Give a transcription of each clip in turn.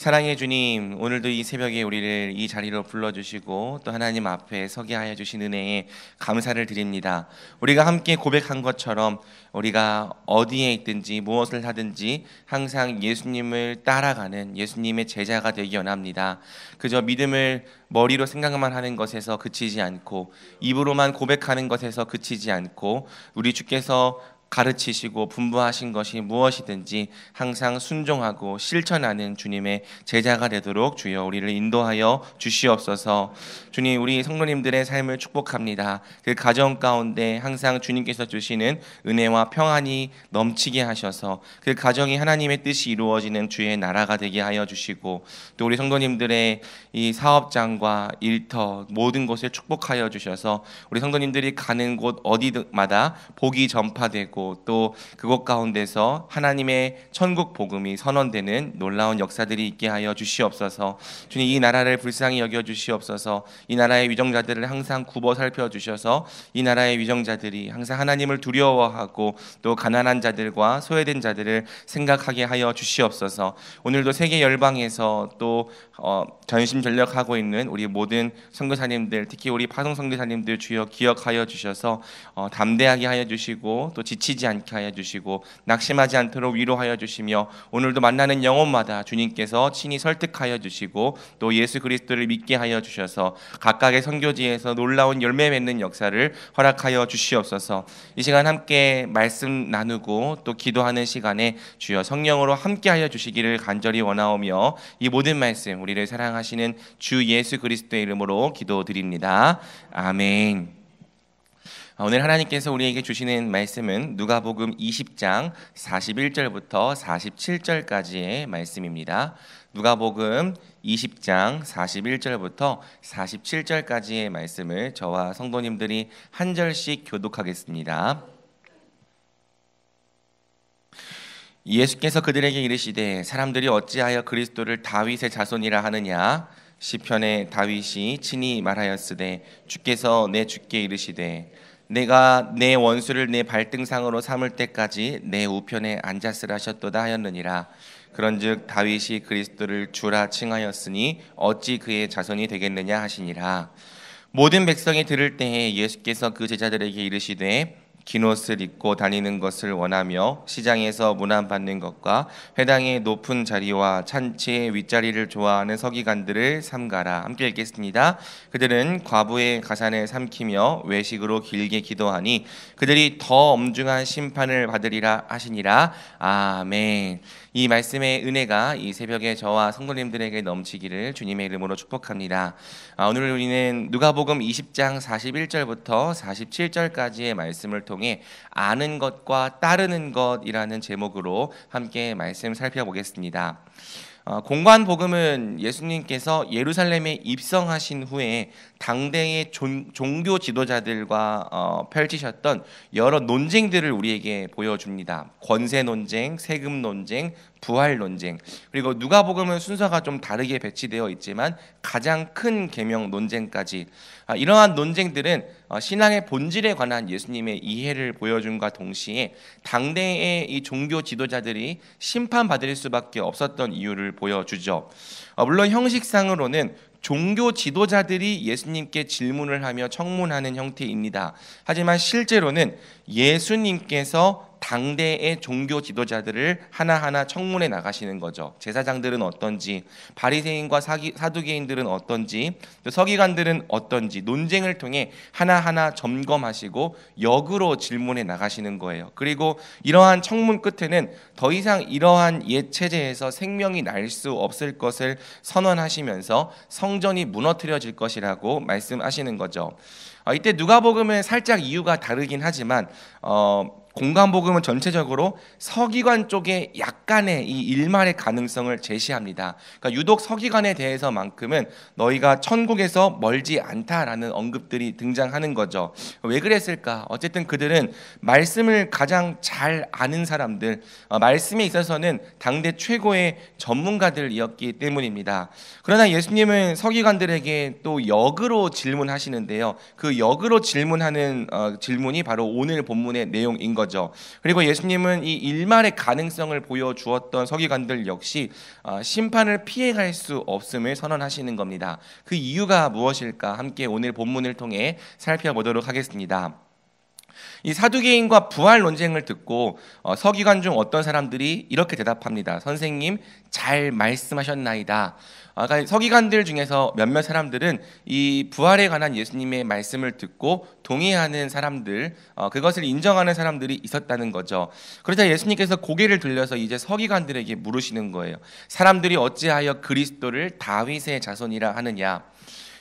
사랑의 주님, 오늘도 이 새벽에 우리를 이 자리로 불러주시고 또 하나님 앞에 서게 하여 주신 은혜에 감사를 드립니다. 우리가 함께 고백한 것처럼 우리가 어디에 있든지 무엇을 하든지 항상 예수님을 따라가는 예수님의 제자가 되기 원합니다. 그저 믿음을 머리로 생각만 하는 것에서 그치지 않고 입으로만 고백하는 것에서 그치지 않고 우리 주께서 가르치시고 분부하신 것이 무엇이든지 항상 순종하고 실천하는 주님의 제자가 되도록 주여 우리를 인도하여 주시옵소서. 주님, 우리 성도님들의 삶을 축복합니다. 그 가정 가운데 항상 주님께서 주시는 은혜와 평안이 넘치게 하셔서 그 가정이 하나님의 뜻이 이루어지는 주의 나라가 되게 하여 주시고, 또 우리 성도님들의 이 사업장과 일터 모든 곳을 축복하여 주셔서 우리 성도님들이 가는 곳 어디마다 복이 전파되고 또 그곳 가운데서 하나님의 천국 복음이 선언되는 놀라운 역사들이 있게 하여 주시옵소서. 주님, 이 나라를 불쌍히 여겨 주시옵소서. 이 나라의 위정자들을 항상 굽어 살펴 주셔서 이 나라의 위정자들이 항상 하나님을 두려워하고 또 가난한 자들과 소외된 자들을 생각하게 하여 주시옵소서. 오늘도 세계 열방에서 또 전심전력하고 있는 우리 모든 선교사님들, 특히 우리 파송 선교사님들 주여 기억하여 주셔서 담대하게 하여 주시고 또 지치지 않게 하여 주시고 낙심하지 않도록 위로하여 주시며, 오늘도 만나는 영혼마다 주님께서 친히 설득하여 주시고 또 예수 그리스도를 믿게 하여 주셔서 각각의 선교지에서 놀라운 열매 맺는 역사를 허락하여 주시옵소서. 이 시간 함께 말씀 나누고 또 기도하는 시간에 주여 성령으로 함께 하여 주시기를 간절히 원하오며 이 모든 말씀 우리를 사랑하시는 주 예수 그리스도의 이름으로 기도드립니다. 아멘. 오늘 하나님께서 우리에게 주시는 말씀은 누가복음 20장 41절부터 47절까지의 말씀입니다. 누가복음 20장 41절부터 47절까지의 말씀을 저와 성도님들이 한 절씩 교독하겠습니다. 예수께서 그들에게 이르시되 사람들이 어찌하여 그리스도를 다윗의 자손이라 하느냐? 시편에 다윗이 친히 말하였으되 주께서 내 주께 이르시되 내가 내 원수를 내 발등상으로 삼을 때까지 내 우편에 앉았으라 하셨도다 하였느니라. 그런즉 다윗이 그리스도를 주라 칭하였으니 어찌 그의 자손이 되겠느냐 하시니라. 모든 백성이 들을 때에 예수께서 그 제자들에게 이르시되 긴 옷을 입고 다니는 것을 원하며 시장에서 문안받는 것과 회당의 높은 자리와 찬치의 윗자리를 좋아하는 서기관들을 삼가라. 함께 읽겠습니다. 그들은 과부의 가산을 삼키며 외식으로 길게 기도하니 그들이 더 엄중한 심판을 받으리라 하시니라. 아멘. 이 말씀의 은혜가 이 새벽에 저와 성도님들에게 넘치기를 주님의 이름으로 축복합니다. 오늘 우리는 누가복음 20장 41절부터 47절까지의 말씀을 통해 아는 것과 따르는 것이라는 제목으로 함께 말씀 살펴보겠습니다. 공관 복음은 예수님께서 예루살렘에 입성하신 후에 당대의 종교 지도자들과 펼치셨던 여러 논쟁들을 우리에게 보여줍니다. 권세 논쟁, 세금 논쟁, 부활 논쟁, 그리고 누가복음은 순서가 좀 다르게 배치되어 있지만 가장 큰 계명 논쟁까지, 이러한 논쟁들은 신앙의 본질에 관한 예수님의 이해를 보여줌과 동시에 당대의 이 종교 지도자들이 심판받을 수밖에 없었던 이유를 보여주죠. 물론 형식상으로는 종교 지도자들이 예수님께 질문을 하며 청문하는 형태입니다. 하지만 실제로는 예수님께서 당대의 종교 지도자들을 하나하나 청문해 나가시는 거죠. 제사장들은 어떤지, 바리새인과 사두개인들은 어떤지, 또 서기관들은 어떤지 논쟁을 통해 하나하나 점검하시고 역으로 질문해 나가시는 거예요. 그리고 이러한 청문 끝에는 더 이상 이러한 옛 체제에서 생명이 날 수 없을 것을 선언하시면서 성전이 무너뜨려질 것이라고 말씀하시는 거죠. 이때 누가복음은 살짝 이유가 다르긴 하지만 공관복음은 전체적으로 서기관 쪽에 약간의 이 일말의 가능성을 제시합니다. 그러니까 유독 서기관에 대해서만큼은 너희가 천국에서 멀지 않다라는 언급들이 등장하는 거죠. 왜 그랬을까? 어쨌든 그들은 말씀을 가장 잘 아는 사람들, 말씀에 있어서는 당대 최고의 전문가들이었기 때문입니다. 그러나 예수님은 서기관들에게 또 역으로 질문하시는데요. 그 역으로 질문하는 질문이 바로 오늘 본문의 내용인 거죠. 그리고 예수님은 이 일말의 가능성을 보여주었던 서기관들 역시 심판을 피해갈 수 없음을 선언하시는 겁니다. 그 이유가 무엇일까? 함께 오늘 본문을 통해 살펴보도록 하겠습니다. 이 사두개인과 부활 논쟁을 듣고 서기관 중 어떤 사람들이 이렇게 대답합니다. 선생님, 잘 말씀하셨나이다. 그러니까 서기관들 중에서 몇몇 사람들은 이 부활에 관한 예수님의 말씀을 듣고 동의하는 사람들, 그것을 인정하는 사람들이 있었다는 거죠. 그러자 예수님께서 고개를 들려서 이제 서기관들에게 물으시는 거예요. 사람들이 어찌하여 그리스도를 다윗의 자손이라 하느냐?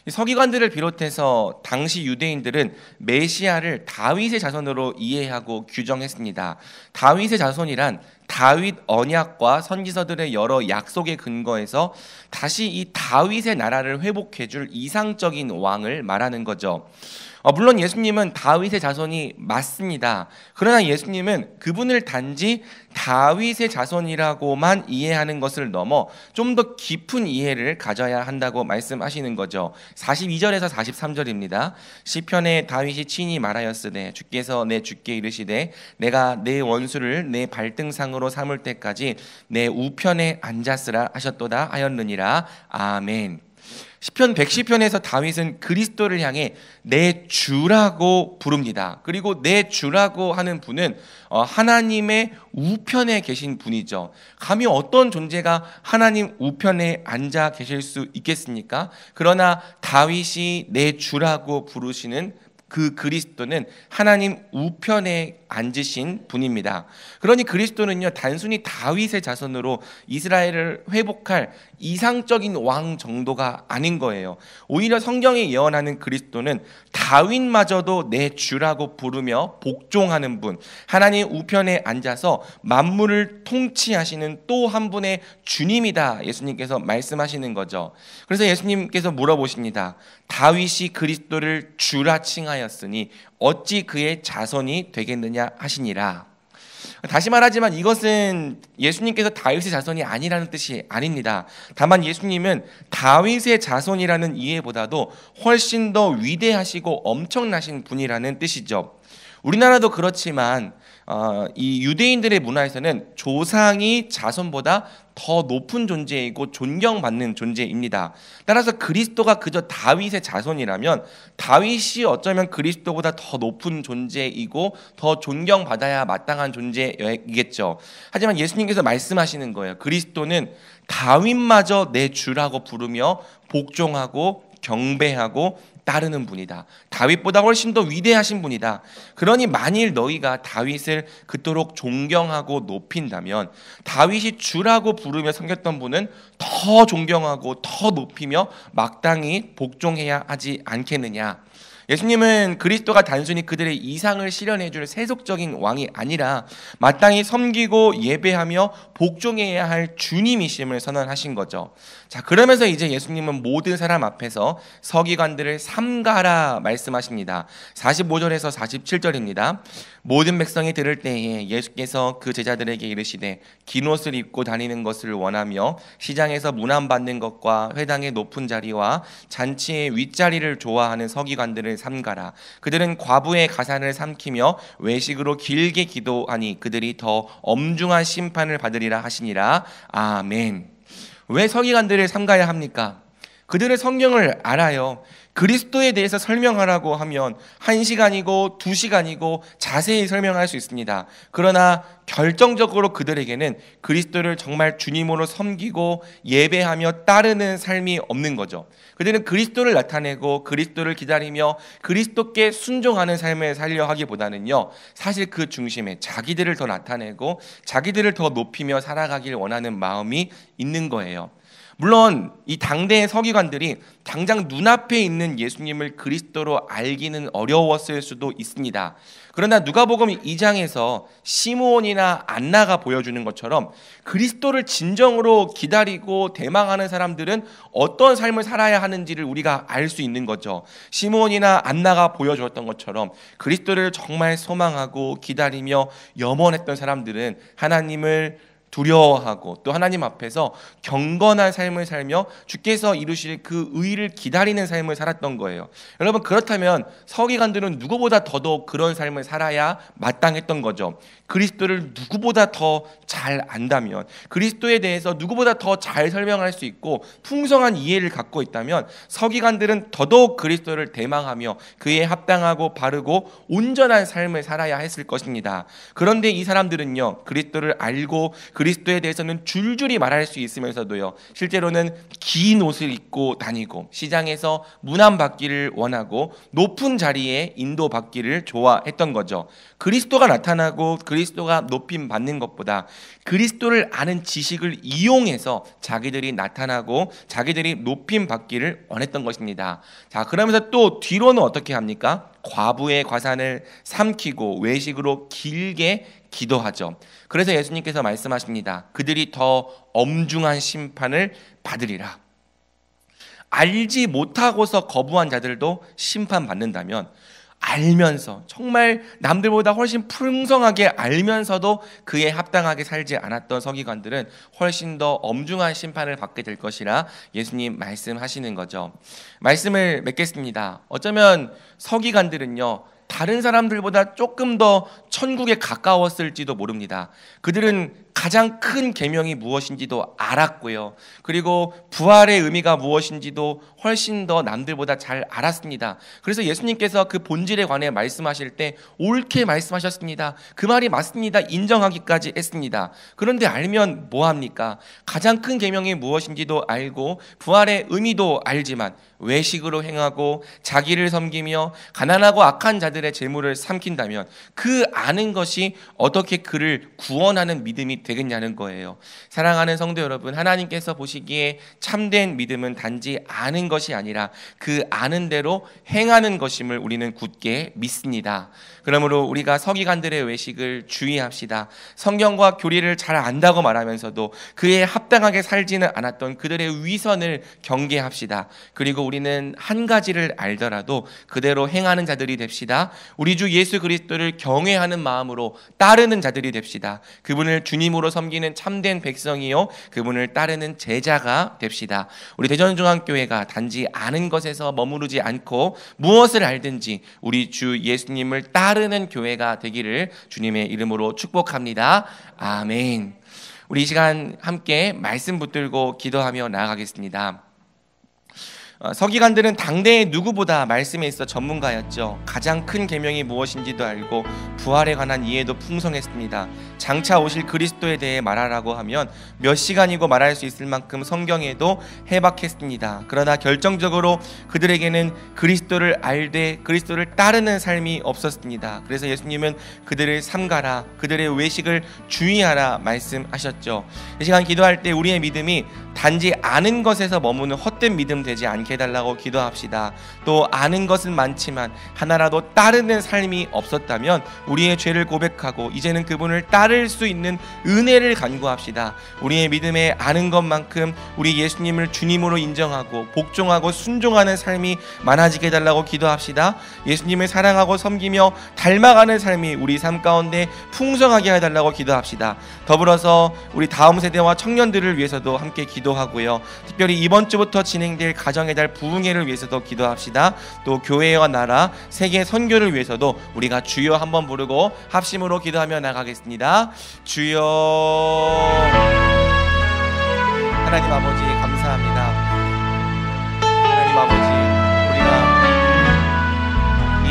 서기관들을 비롯해서 당시 유대인들은 메시아를 다윗의 자손으로 이해하고 규정했습니다. 다윗의 자손이란 다윗 언약과 선지서들의 여러 약속에 근거해서 다시 이 다윗의 나라를 회복해줄 이상적인 왕을 말하는 거죠. 물론 예수님은 다윗의 자손이 맞습니다. 그러나 예수님은 그분을 단지 다윗의 자손이라고만 이해하는 것을 넘어 좀 더 깊은 이해를 가져야 한다고 말씀하시는 거죠. 42절에서 43절입니다. 시편에 다윗이 친히 말하였으되 주께서 내 주께 이르시되 내가 내 원수를 내 발등상으로 삼을 때까지 내 우편에 앉았으라 하셨도다 하였느니라. 아멘. 시편 110편에서 다윗은 그리스도를 향해 내 주라고 부릅니다. 그리고 내 주라고 하는 분은 하나님의 우편에 계신 분이죠. 감히 어떤 존재가 하나님 우편에 앉아 계실 수 있겠습니까? 그러나 다윗이 내 주라고 부르시는 그 그리스도는 하나님 우편에 앉으신 분입니다. 그러니 그리스도는요, 단순히 다윗의 자손으로 이스라엘을 회복할 이상적인 왕 정도가 아닌 거예요. 오히려 성경이 예언하는 그리스도는 다윗마저도 내 주라고 부르며 복종하는 분, 하나님 우편에 앉아서 만물을 통치하시는 또 한 분의 주님이다, 예수님께서 말씀하시는 거죠. 그래서 예수님께서 물어보십니다. 다윗이 그리스도를 주라 칭하였으니 어찌 그의 자손이 되겠느냐 하시니라. 다시 말하지만 이것은 예수님께서 다윗의 자손이 아니라는 뜻이 아닙니다. 다만 예수님은 다윗의 자손이라는 이해보다도 훨씬 더 위대하시고 엄청나신 분이라는 뜻이죠. 우리나라도 그렇지만 이 유대인들의 문화에서는 조상이 자손보다 더 높은 존재이고 존경받는 존재입니다. 따라서 그리스도가 그저 다윗의 자손이라면 다윗이 어쩌면 그리스도보다 더 높은 존재이고 더 존경받아야 마땅한 존재이겠죠. 하지만 예수님께서 말씀하시는 거예요. 그리스도는 다윗마저 내 주라고 부르며 복종하고 경배하고 따르는 분이다. 다윗보다 훨씬 더 위대하신 분이다. 그러니 만일 너희가 다윗을 그토록 존경하고 높인다면 다윗이 주라고 부르며 섬겼던 분은 더 존경하고 더 높이며 마땅히 복종해야 하지 않겠느냐. 예수님은 그리스도가 단순히 그들의 이상을 실현해줄 세속적인 왕이 아니라 마땅히 섬기고 예배하며 복종해야 할 주님이심을 선언하신 거죠. 자, 그러면서 이제 예수님은 모든 사람 앞에서 서기관들을 삼가라 말씀하십니다. 45절에서 47절입니다. 모든 백성이 들을 때에 예수께서 그 제자들에게 이르시되 긴 옷을 입고 다니는 것을 원하며 시장에서 문안받는 것과 회당의 높은 자리와 잔치의 윗자리를 좋아하는 서기관들을 삼가라. 그들은 과부의 가산을 삼키며 외식으로 길게 기도하니 그들이 더 엄중한 심판을 받으리라 하시니라. 아멘. 왜 서기관들을 삼가야 합니까? 그들은 성경을 알아요. 그리스도에 대해서 설명하라고 하면 1시간이고 2시간이고 자세히 설명할 수 있습니다. 그러나 결정적으로 그들에게는 그리스도를 정말 주님으로 섬기고 예배하며 따르는 삶이 없는 거죠. 그들은 그리스도를 나타내고 그리스도를 기다리며 그리스도께 순종하는 삶을 살려 하기보다는요, 사실 그 중심에 자기들을 더 나타내고 자기들을 더 높이며 살아가길 원하는 마음이 있는 거예요. 물론 이 당대의 서기관들이 당장 눈앞에 있는 예수님을 그리스도로 알기는 어려웠을 수도 있습니다. 그러나 누가복음 2장에서 시므온이나 안나가 보여주는 것처럼 그리스도를 진정으로 기다리고 대망하는 사람들은 어떤 삶을 살아야 하는지를 우리가 알 수 있는 거죠. 시므온이나 안나가 보여주었던 것처럼 그리스도를 정말 소망하고 기다리며 염원했던 사람들은 하나님을 두려워하고 또 하나님 앞에서 경건한 삶을 살며 주께서 이루실 그 의를 기다리는 삶을 살았던 거예요. 여러분, 그렇다면 서기관들은 누구보다 더더욱 그런 삶을 살아야 마땅했던 거죠. 그리스도를 누구보다 더 잘 안다면, 그리스도에 대해서 누구보다 더 잘 설명할 수 있고 풍성한 이해를 갖고 있다면 서기관들은 더더욱 그리스도를 대망하며 그에 합당하고 바르고 온전한 삶을 살아야 했을 것입니다. 그런데 이 사람들은요, 그리스도를 알고 그리스도에 대해서는 줄줄이 말할 수 있으면서도요, 실제로는 긴 옷을 입고 다니고 시장에서 문안받기를 원하고 높은 자리에 인도받기를 좋아했던 거죠. 그리스도가 나타나고 그리스도가 높임 받는 것보다 그리스도를 아는 지식을 이용해서 자기들이 나타나고 자기들이 높임 받기를 원했던 것입니다. 자, 그러면서 또 뒤로는 어떻게 합니까? 과부의 과산을 삼키고 외식으로 길게 기도하죠. 그래서 예수님께서 말씀하십니다. 그들이 더 엄중한 심판을 받으리라. 알지 못하고서 거부한 자들도 심판받는다면, 알면서, 정말 남들보다 훨씬 풍성하게 알면서도 그에 합당하게 살지 않았던 서기관들은 훨씬 더 엄중한 심판을 받게 될 것이라 예수님 말씀하시는 거죠. 말씀을 맺겠습니다. 어쩌면 서기관들은요, 다른 사람들보다 조금 더 천국에 가까웠을지도 모릅니다. 그들은 가장 큰 계명이 무엇인지도 알았고요. 그리고 부활의 의미가 무엇인지도 훨씬 더 남들보다 잘 알았습니다. 그래서 예수님께서 그 본질에 관해 말씀하실 때 옳게 말씀하셨습니다. 그 말이 맞습니다. 인정하기까지 했습니다. 그런데 알면 뭐합니까? 가장 큰 계명이 무엇인지도 알고 부활의 의미도 알지만 외식으로 행하고 자기를 섬기며 가난하고 악한 자들의 재물을 삼킨다면 그 아는 것이 어떻게 그를 구원하는 믿음이 되겠냐는 거예요. 사랑하는 성도 여러분, 하나님께서 보시기에 참된 믿음은 단지 아는 것이 아니라 그 아는 대로 행하는 것임을 우리는 굳게 믿습니다. 그러므로 우리가 서기관들의 외식을 주의합시다. 성경과 교리를 잘 안다고 말하면서도 그에 합당하게 살지는 않았던 그들의 위선을 경계합시다. 그리고 우리는 한 가지를 알더라도 그대로 행하는 자들이 됩시다. 우리 주 예수 그리스도를 경외하는 마음으로 따르는 자들이 됩시다. 그분을 주님으로 섬기는 참된 백성이요, 그분을 따르는 제자가 됩시다. 우리 대전중앙교회가 단지 아는 것에서 머무르지 않고 무엇을 알든지 우리 주 예수님을 따르는 교회가 되기를 주님의 이름으로 축복합니다. 아멘. 우리 이 시간 함께 말씀 붙들고 기도하며 나아가겠습니다. 서기관들은 당대의 누구보다 말씀에 있어 전문가였죠. 가장 큰 계명이 무엇인지도 알고 부활에 관한 이해도 풍성했습니다. 장차 오실 그리스도에 대해 말하라고 하면 몇 시간이고 말할 수 있을 만큼 성경에도 해박했습니다. 그러나 결정적으로 그들에게는 그리스도를 알되 그리스도를 따르는 삶이 없었습니다. 그래서 예수님은 그들을 삼가라, 그들의 외식을 주의하라 말씀하셨죠. 이 시간 기도할 때 우리의 믿음이 단지 아는 것에서 머무는 헛된 믿음 되지 않게 해달라고 기도합시다. 또 아는 것은 많지만 하나라도 따르는 삶이 없었다면 우리의 죄를 고백하고 이제는 그분을 따를 수 있는 은혜를 간구합시다. 우리의 믿음에 아는 것만큼 우리 예수님을 주님으로 인정하고 복종하고 순종하는 삶이 많아지게 해달라고 기도합시다. 예수님을 사랑하고 섬기며 닮아가는 삶이 우리 삶 가운데 풍성하게 해달라고 기도합시다. 더불어서 우리 다음 세대와 청년들을 위해서도 함께 기도하고요. 특별히 이번 주부터 진행될 가정의 달 부흥회를 위해서도 기도합시다. 또 교회와 나라 세계 선교를 위해서도 우리가 주여 한번 부르고 합심으로 기도하며 나가겠습니다. 주여. 하나님 아버지 감사합니다. 하나님 아버지, 우리가 이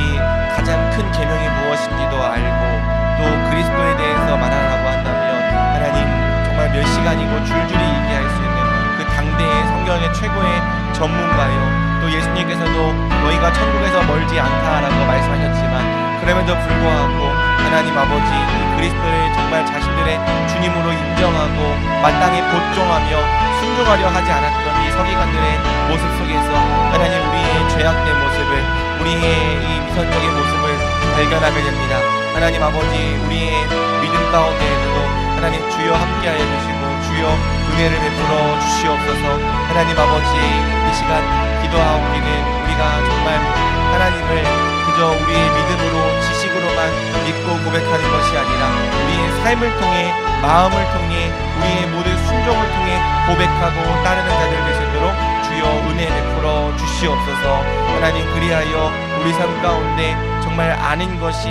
가장 큰 계명이 무엇인지도 알고 또 그리스도에 대해서 말하라고 한다면 하나님 정말 몇 시간이고 줄줄이 얘기할 수 있는 그 당대의 성경의 최고의 전문가요. 또 예수님께서도 너희가 천국에서 멀지 않다라고 말씀하셨지만 그럼에도 불구하고 하나님 아버지 그리스도를 정말 자신들의 주님으로 인정하고 마땅히 복종하며 순종하려 하지 않았던 이 서기관들의 모습 속에서 하나님 우리의 죄악된 모습을, 우리의 이 미선적인 모습을 발견하게 됩니다. 하나님 아버지 우리의 믿음 가운데에서도 하나님 주여 함께하여 주시고 주여 은혜를 베풀어 주시옵소서. 하나님 아버지 이 시간 기도하옵기는 우리가 정말 하나님을 그저 우리의 믿음으로 지식으로만 믿고 고백하는 것이 아니라 우리의 삶을 통해 마음을 통해 우리의 모든 순종을 통해 고백하고 따르는 자들 되시도록 주여 은혜 베풀어 주시옵소서. 하나님, 그리하여 우리 삶 가운데 정말 아는 것이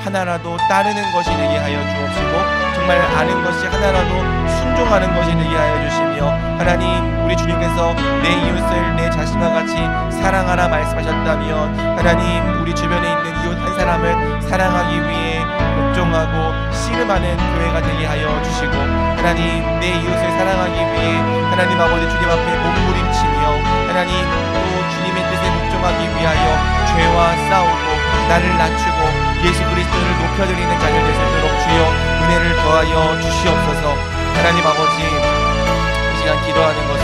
하나라도 따르는 것이 되게 하여 주옵시고, 정말 아는 것이 하나라도 순종하는 것이 되게 하여 주시며, 하나님, 우리 주님께서 내 이웃을 내 자신과 같이 사랑하라 말씀하셨다면, 하나님, 우리 주변에 있는 이웃 한 사람을 사랑하기 위해 복종하고 씨름하는 교회가 되게 하여 주시고, 하나님, 내 이웃을 사랑하기 위해 하나님 아버지 주님 앞에 몸부림치며, 하나님, 또 주님의 뜻에 복종하기 위하여 죄와 싸우고 나를 낮추고 예수 그리스도를 높여드리는 자들 되시도록 주여 은혜를 더하여 주시옵소서. 하나님 아버지, 이 시간 기도하는 것을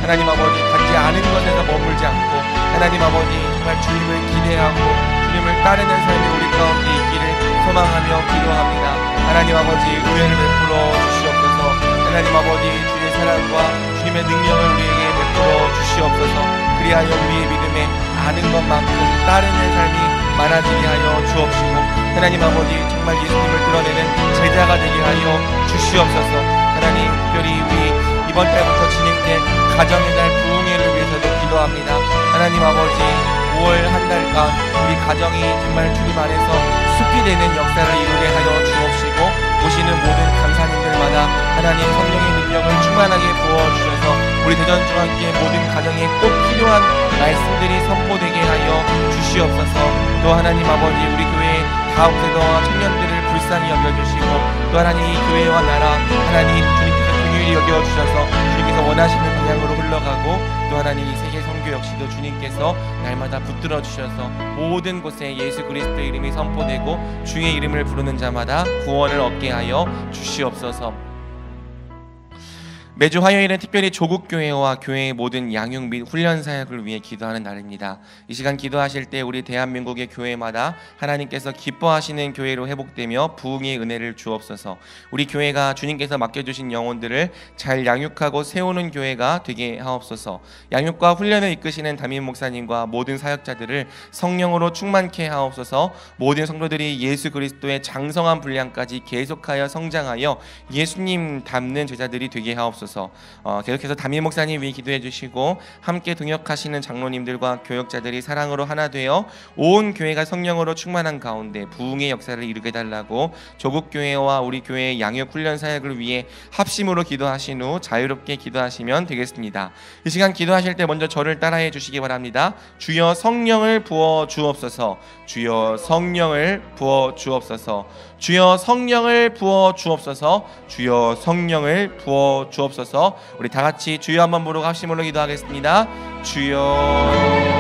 하나님 아버지 갖지 않은 것에서 머물지 않고, 하나님 아버지 정말 주님을 기대하고 주님을 따르는 삶이 우리 가운데 있기를 소망하며 기도합니다. 하나님 아버지, 은혜를 베풀어 주시옵소서. 하나님 아버지, 주의 사랑과 주님의 능력을 우리에게 베풀어 주시옵소서. 그리하여 우리의 믿음에 아는 것만큼 따르는 삶이 많아지게 하여 주옵시고, 하나님 아버지 정말 예수님을 드러내는 제자가 되게 하여 주시옵소서. 하나님, 특별히 우리 이번 달부터 진행될 가정의 날 부흥회를 위해서도 기도합니다. 하나님 아버지, 5월 한 달간 우리 가정이 정말 주님 안에서 숲이 되는 역사를 이루게 하여 주옵시고, 오시는 모든 강사님들마다 하나님 성령의 능력을 충만하게 부어주셔서 우리 대전중앙교회 모든 가정에 꼭 필요한 말씀들이 선포되게 하여 주시옵소서. 또 하나님 아버지, 우리 교회의 다음세대와 청년들을 불쌍히 여겨주시고, 또 하나님 이 교회와 나라 하나님 주님께서 긍휼히 여겨주셔서 주님께서 원하시는 방향으로 흘러가고, 또 하나님 이 세계 선교 역시도 주님께서 날마다 붙들어 주셔서 모든 곳에 예수 그리스도의 이름이 선포되고 주의 이름을 부르는 자마다 구원을 얻게 하여 주시옵소서. 매주 화요일은 특별히 조국교회와 교회의 모든 양육 및 훈련 사역을 위해 기도하는 날입니다. 이 시간 기도하실 때 우리 대한민국의 교회마다 하나님께서 기뻐하시는 교회로 회복되며 부흥의 은혜를 주옵소서. 우리 교회가 주님께서 맡겨주신 영혼들을 잘 양육하고 세우는 교회가 되게 하옵소서. 양육과 훈련을 이끄시는 담임 목사님과 모든 사역자들을 성령으로 충만케 하옵소서. 모든 성도들이 예수 그리스도의 장성한 분량까지 계속하여 성장하여 예수님 닮는 제자들이 되게 하옵소서. 계속해서 담임 목사님 위해 기도해 주시고, 함께 동역하시는 장로님들과 교역자들이 사랑으로 하나 되어 온 교회가 성령으로 충만한 가운데 부흥의 역사를 이루게 달라고 조국교회와 우리 교회의 양육 훈련 사역을 위해 합심으로 기도하신 후 자유롭게 기도하시면 되겠습니다. 이 시간 기도하실 때 먼저 저를 따라해 주시기 바랍니다. 주여 성령을 부어 주옵소서. 주여 성령을 부어 주옵소서. 주여 성령을 부어 주옵소서. 주여 성령을 부어 주옵소서. 우리 다 같이 주여 한번 부르고 합심으로 기도하겠습니다. 주여